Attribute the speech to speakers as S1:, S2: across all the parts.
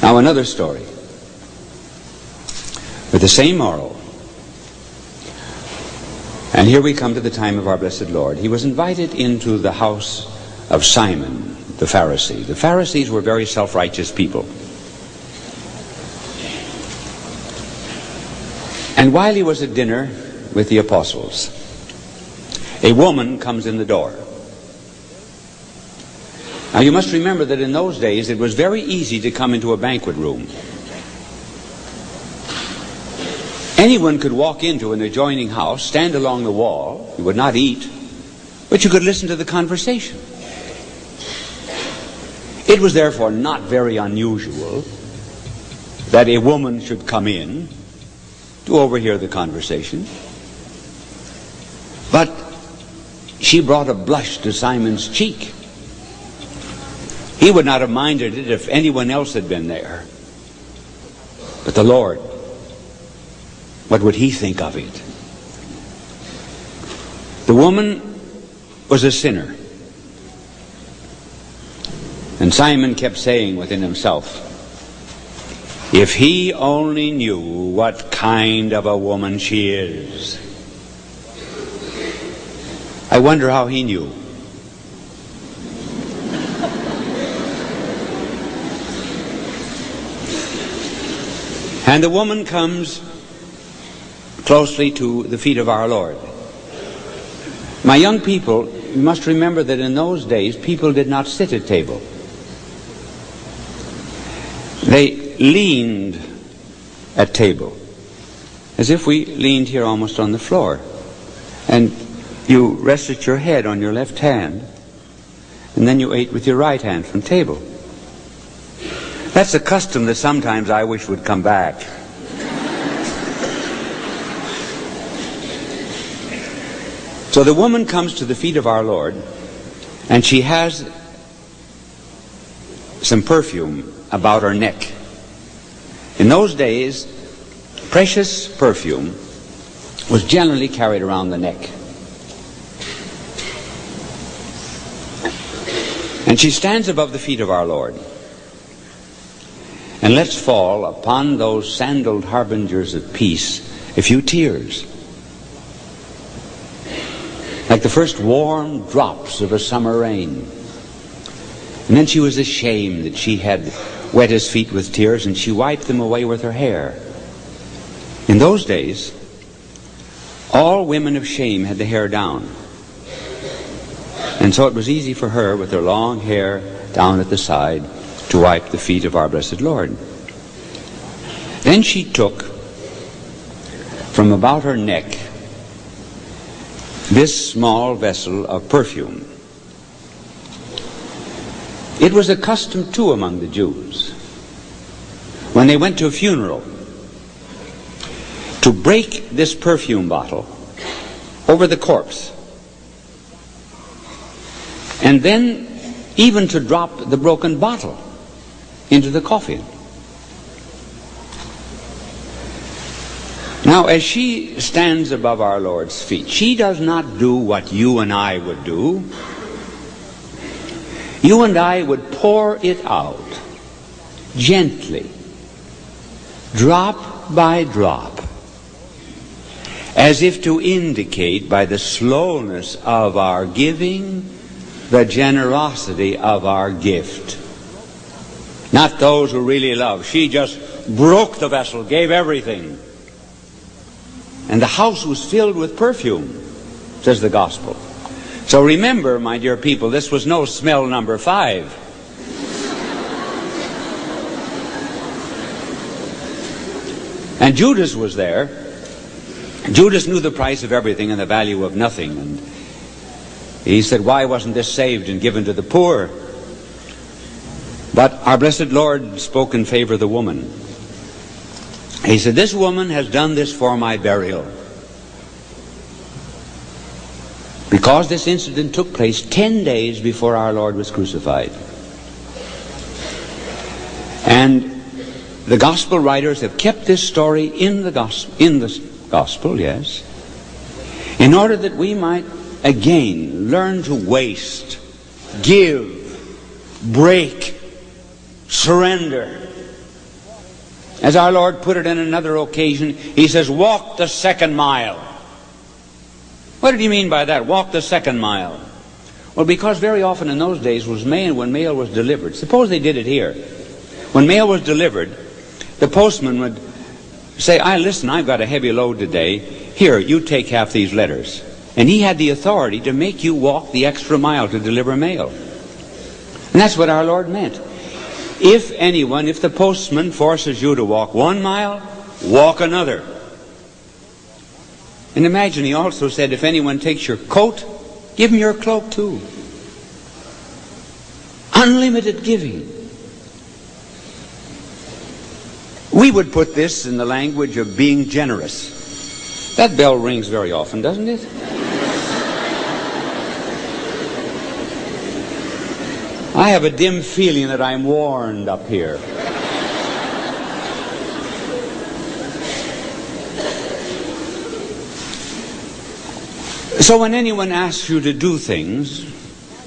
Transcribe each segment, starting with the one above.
S1: Now another story with the same moral. And here we come to the time of our blessed Lord. He was invited into the house of Simon the Pharisee. The Pharisees were very self-righteous people. And while he was at dinner with the apostles, a woman comes in the door. Now you must remember that in those days it was very easy to come into a banquet room. Anyone could walk into an adjoining house, stand along the wall. You would not eat, but you could listen to the conversation. It was therefore not very unusual that a woman should come in to overhear the conversation. But she brought a blush to Simon's cheek. He would not have minded it if anyone else had been there. But the Lord, what would he think of it? The woman was a sinner. And Simon kept saying within himself, if he only knew what kind of a woman she is. I wonder how he knew. And the woman comes closely to the feet of our Lord. My young people, you must remember that in those days people did not sit at table. They leaned at table, as if we leaned here almost on the floor. And you rested your head on your left hand, and then you ate with your right hand from table. That's a custom that sometimes I wish would come back. So the woman comes to the feet of our Lord, and she has some perfume about her neck. In those days, precious perfume was generally carried around the neck. And she stands above the feet of our Lord and lets fall upon those sandaled harbingers of peace a few tears, like the first warm drops of a summer rain. And then she was ashamed that she had wet his feet with tears, and she wiped them away with her hair. In those days, all women of shame had the hair down. And so it was easy for her, with her long hair down at the side, to wipe the feet of our blessed Lord. Then she took from about her neck this small vessel of perfume. It was a custom too among the Jews, when they went to a funeral, to break this perfume bottle over the corpse, and then even to drop the broken bottle into the coffin. Now, as she stands above our Lord's feet, she does not do what you and I would do. You and I would pour it out gently, drop by drop, as if to indicate by the slowness of our giving the generosity of our gift. Not those who really love. She just broke the vessel, gave everything. And the house was filled with perfume, says the gospel. So remember, my dear people, this was no smell number 5. And Judas was there. Judas knew the price of everything and the value of nothing. And he said, why wasn't this saved and given to the poor? But our blessed Lord spoke in favor of the woman. He said, this woman has done this for my burial. Because this incident took place 10 days before our Lord was crucified. And the gospel writers have kept this story in the gospel, yes, in order that we might again learn to waste, give, break, surrender, As our Lord put it in another occasion, he says, walk the second mile. What did he mean by that? Walk the second mile. Well, because very often in those days when mail was delivered, suppose they did it here. When mail was delivered, the postman would say, listen, I've got a heavy load today. Here, you take half these letters. And he had the authority to make you walk the extra mile to deliver mail. And that's what our Lord meant. If the postman forces you to walk 1 mile, walk another. And imagine, he also said, if anyone takes your coat, give him your cloak too. Unlimited giving. We would put this in the language of being generous. That bell rings very often, doesn't it? I have a dim feeling that I'm warned up here. So when anyone asks you to do things,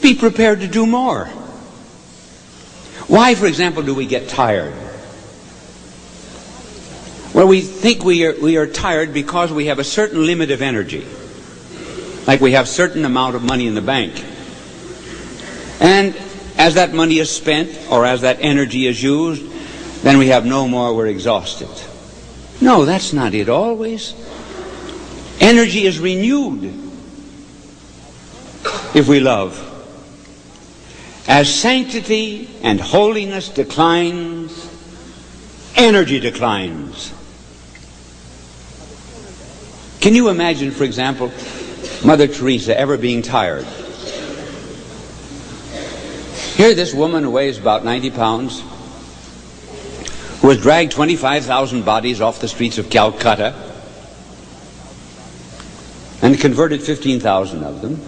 S1: be prepared to do more. Why, for example, do we get tired? Well, we think we are tired because we have a certain limit of energy. Like we have a certain amount of money in the bank. And as that money is spent, or as that energy is used, then we have no more, we're exhausted. No, that's not it always. Energy is renewed if we love. As sanctity and holiness declines, energy declines. Can you imagine, for example, Mother Teresa ever being tired? Here, this woman who weighs about 90 pounds, who has dragged 25,000 bodies off the streets of Calcutta and converted 15,000 of them.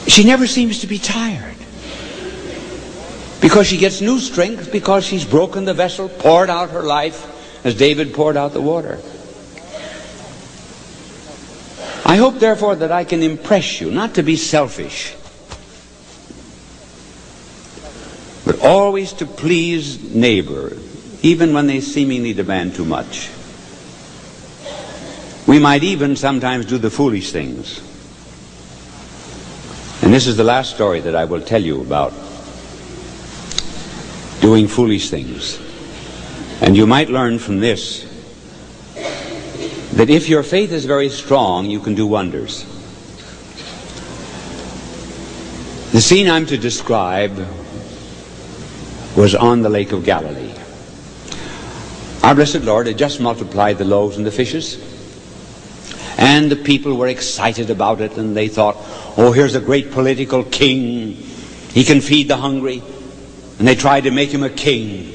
S1: She never seems to be tired because she gets new strength, because she's broken the vessel, poured out her life as David poured out the water. I hope, therefore, that I can impress you not to be selfish, but always to please neighbor, even when they seemingly demand too much. We might even sometimes do the foolish things. And this is the last story that I will tell you about doing foolish things. And you might learn from this that if your faith is very strong, you can do wonders. The scene I'm to describe was on the Lake of Galilee. Our blessed Lord had just multiplied the loaves and the fishes, and the people were excited about it, and they thought, oh, here's a great political king. He can feed the hungry. And they tried to make him a king.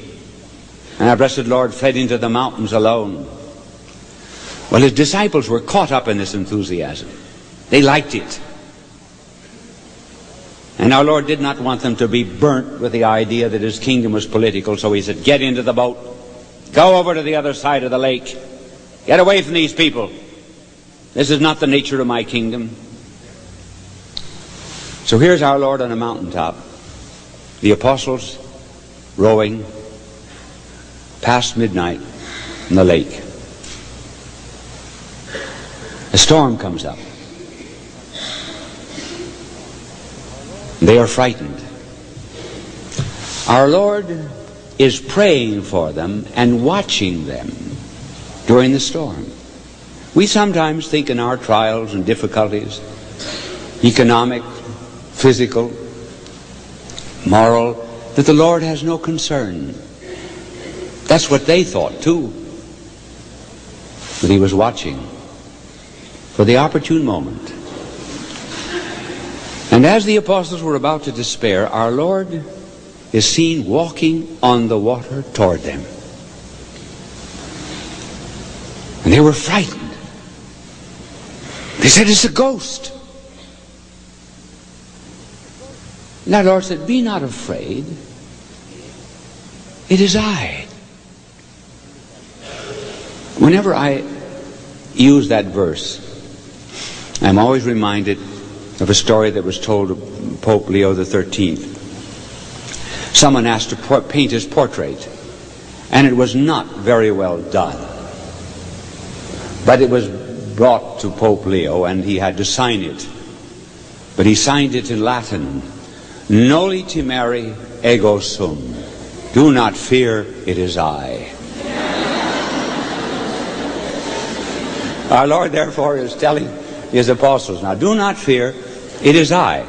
S1: And our blessed Lord fled into the mountains alone. Well, his disciples were caught up in this enthusiasm. They liked it. And our Lord did not want them to be burnt with the idea that his kingdom was political, so he said, get into the boat. Go over to the other side of the lake. Get away from these people. This is not the nature of my kingdom. So here's our Lord on a mountaintop. The apostles rowing past midnight in the lake. A storm comes up. They are frightened. Our Lord is praying for them and watching them during the storm. We sometimes think in our trials and difficulties, economic, physical, moral, that the Lord has no concern. That's what they thought too. But he was watching for the opportune moment. And as the apostles were about to despair, our Lord is seen walking on the water toward them. And they were frightened. They said, it's a ghost. And our Lord said, be not afraid. It is I. Whenever I use that verse, I'm always reminded of a story that was told of Pope Leo XIII. Someone asked to paint his portrait. And it was not very well done. But it was brought to Pope Leo, and he had to sign it. But he signed it in Latin. Noli timere ego sum. Do not fear, it is I. Our Lord, therefore, is telling his apostles now, do not fear, it is I.